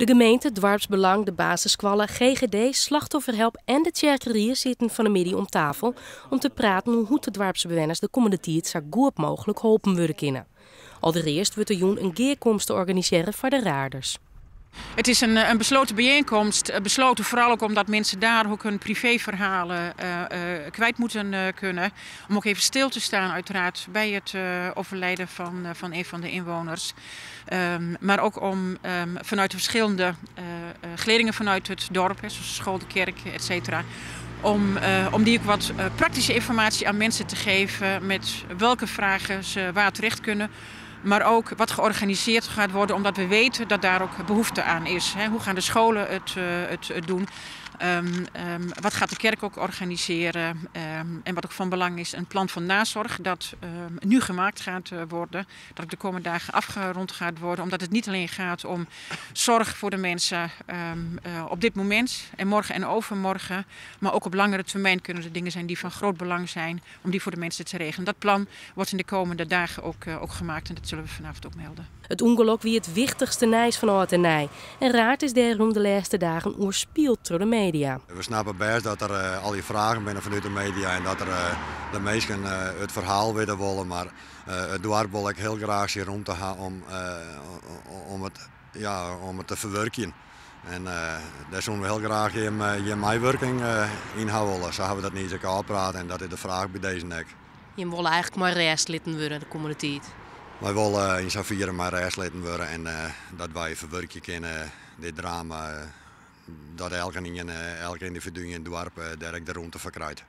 De gemeente, Dwarpsbelang, de basisscholen, GGD, Slachtofferhelp en de tjerkerier zitten van de middag om tafel om te praten hoe de Dwarpse bewoners de komende tijd zo goed mogelijk geholpen worden kunnen. Allereerst wordt de joen een geerkomst te organiseren voor de raarders. Het is een besloten bijeenkomst, besloten vooral ook omdat mensen daar ook hun privéverhalen kwijt moeten kunnen. Om ook even stil te staan uiteraard bij het overlijden van een van de inwoners. Maar ook om vanuit de verschillende geledingen vanuit het dorp, zoals de school, de kerk, etc. Om die ook wat praktische informatie aan mensen te geven met welke vragen ze waar terecht kunnen. Maar ook wat georganiseerd gaat worden, omdat we weten dat daar ook behoefte aan is. Hoe gaan de scholen het doen? Wat gaat de kerk ook organiseren? En wat ook van belang is, een plan van nazorg dat nu gemaakt gaat worden. Dat ook de komende dagen afgerond gaat worden. Omdat het niet alleen gaat om zorg voor de mensen op dit moment en morgen en overmorgen. Maar ook op langere termijn kunnen er dingen zijn die van groot belang zijn om die voor de mensen te regelen. Dat plan wordt in de komende dagen ook gemaakt en dat zullen we vanavond ook melden. Het ongeluk wie het wichtigste nijs van oud en nij. En raad is daarom de laatste dagen oerspield door de media. We snappen best dat er al die vragen binnen vanuit de media en dat er de meesten het verhaal willen willen. Maar het dorp wil ik heel graag hier rond te gaan om het te verwerken. En daar zullen we heel graag je meewerking in houden. Zo hebben we dat niet elkaar praten en dat is de vraag bij deze nek. Je wil eigenlijk maar restleden worden de komende tijd. Wij willen in zo'n vieren maar restleden worden en dat wij verwerken kunnen dit drama. Dat elke individu in het dorp daar de rondte verkrijgt.